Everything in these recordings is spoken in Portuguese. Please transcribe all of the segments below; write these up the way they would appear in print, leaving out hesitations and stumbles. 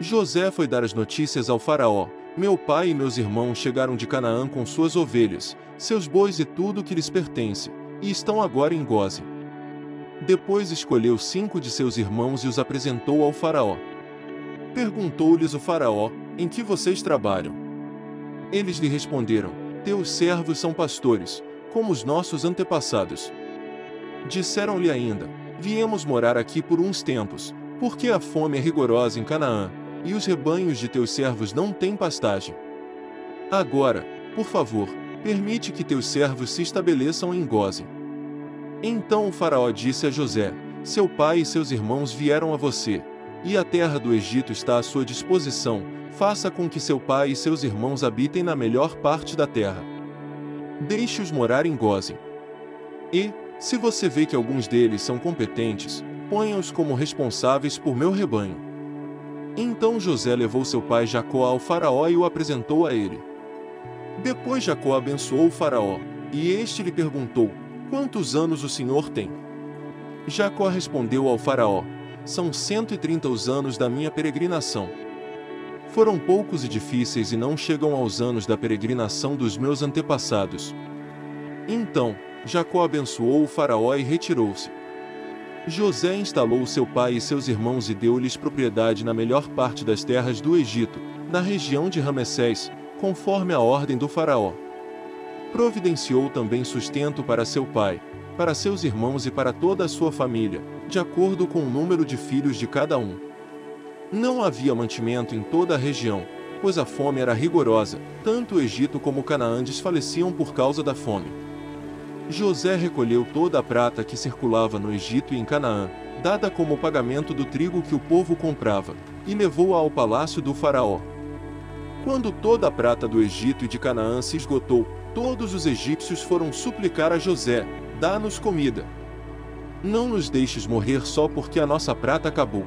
José foi dar as notícias ao faraó: meu pai e meus irmãos chegaram de Canaã com suas ovelhas, seus bois e tudo que lhes pertence, e estão agora em Gósen. Depois escolheu 5 de seus irmãos e os apresentou ao faraó. Perguntou-lhes o faraó: em que vocês trabalham? Eles lhe responderam: teus servos são pastores, como os nossos antepassados. Disseram-lhe ainda: viemos morar aqui por uns tempos, porque a fome é rigorosa em Canaã, e os rebanhos de teus servos não têm pastagem. Agora, por favor, permite que teus servos se estabeleçam em Gósen. Então o faraó disse a José: seu pai e seus irmãos vieram a você, e a terra do Egito está à sua disposição, faça com que seu pai e seus irmãos habitem na melhor parte da terra. Deixe-os morar em Gósen. E, se você vê que alguns deles são competentes, ponha-os como responsáveis por meu rebanho. Então José levou seu pai Jacó ao faraó e o apresentou a ele. Depois Jacó abençoou o faraó, e este lhe perguntou: quantos anos o senhor tem? Jacó respondeu ao faraó: são 130 os anos da minha peregrinação. Foram poucos e difíceis e não chegam aos anos da peregrinação dos meus antepassados. Então, Jacó abençoou o faraó e retirou-se. José instalou seu pai e seus irmãos e deu-lhes propriedade na melhor parte das terras do Egito, na região de Ramessés, conforme a ordem do faraó. Providenciou também sustento para seu pai, para seus irmãos e para toda a sua família, de acordo com o número de filhos de cada um. Não havia mantimento em toda a região, pois a fome era rigorosa, tanto o Egito como Canaã desfaleciam por causa da fome. José recolheu toda a prata que circulava no Egito e em Canaã, dada como pagamento do trigo que o povo comprava, e levou-a ao palácio do faraó. Quando toda a prata do Egito e de Canaã se esgotou, todos os egípcios foram suplicar a José: dá-nos comida. Não nos deixes morrer só porque a nossa prata acabou.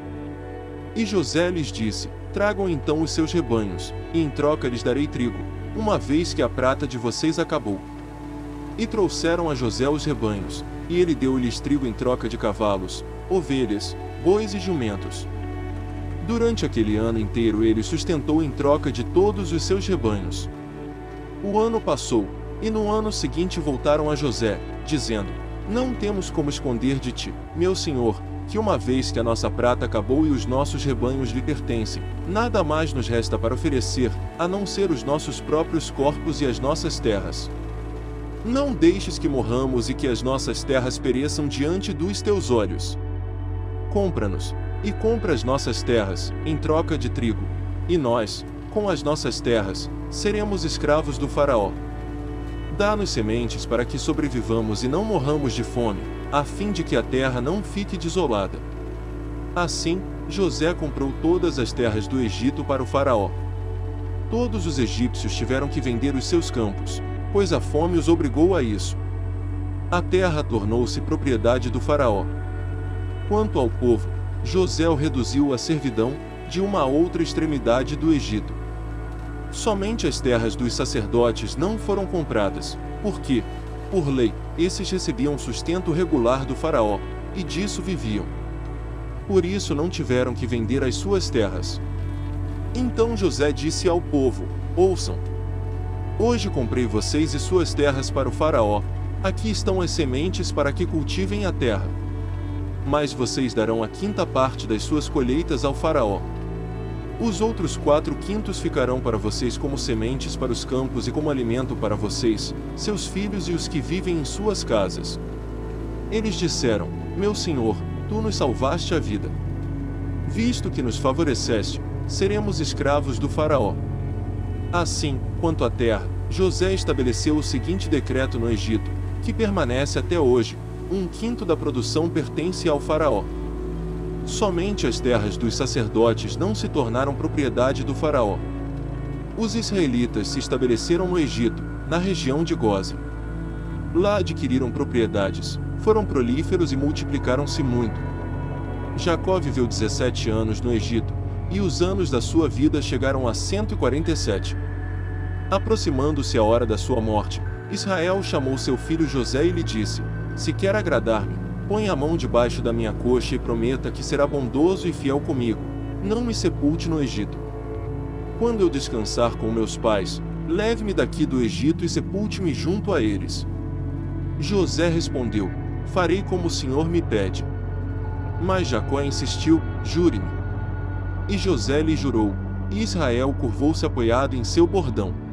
E José lhes disse: tragam então os seus rebanhos, e em troca lhes darei trigo, uma vez que a prata de vocês acabou. E trouxeram a José os rebanhos, e ele deu-lhes trigo em troca de cavalos, ovelhas, bois e jumentos. Durante aquele ano inteiro ele sustentou em troca de todos os seus rebanhos. O ano passou, e no ano seguinte voltaram a José, dizendo: não temos como esconder de ti, meu senhor, que uma vez que a nossa prata acabou e os nossos rebanhos lhe pertencem, nada mais nos resta para oferecer, a não ser os nossos próprios corpos e as nossas terras. Não deixes que morramos e que as nossas terras pereçam diante dos teus olhos. Compra-nos, e compra as nossas terras, em troca de trigo, e nós, com as nossas terras, seremos escravos do faraó. Dá-nos sementes para que sobrevivamos e não morramos de fome, a fim de que a terra não fique desolada. Assim, José comprou todas as terras do Egito para o faraó. Todos os egípcios tiveram que vender os seus campos, pois a fome os obrigou a isso. A terra tornou-se propriedade do faraó. Quanto ao povo, José o reduziu à servidão, de uma a outra extremidade do Egito. Somente as terras dos sacerdotes não foram compradas, porque, por lei, esses recebiam sustento regular do faraó, e disso viviam. Por isso não tiveram que vender as suas terras. Então José disse ao povo: ouçam. Hoje comprei vocês e suas terras para o faraó, aqui estão as sementes para que cultivem a terra. Mas vocês darão a 5ª parte das suas colheitas ao faraó. Os outros 4/5 ficarão para vocês como sementes para os campos e como alimento para vocês, seus filhos e os que vivem em suas casas. Eles disseram: meu senhor, tu nos salvaste a vida. Visto que nos favoreceste, seremos escravos do faraó. Assim, quanto à terra, José estabeleceu o seguinte decreto no Egito, que permanece até hoje: 1/5 da produção pertence ao faraó. Somente as terras dos sacerdotes não se tornaram propriedade do faraó. Os israelitas se estabeleceram no Egito, na região de Gósen. Lá adquiriram propriedades, foram prolíferos e multiplicaram-se muito. Jacó viveu 17 anos no Egito, e os anos da sua vida chegaram a 147. Aproximando-se a hora da sua morte, Israel chamou seu filho José e lhe disse: se quer agradar-me, põe a mão debaixo da minha coxa e prometa que será bondoso e fiel comigo, não me sepulte no Egito. Quando eu descansar com meus pais, leve-me daqui do Egito e sepulte-me junto a eles. José respondeu: farei como o Senhor me pede. Mas Jacó insistiu: jure-me. E José lhe jurou, e Israel curvou-se apoiado em seu bordão.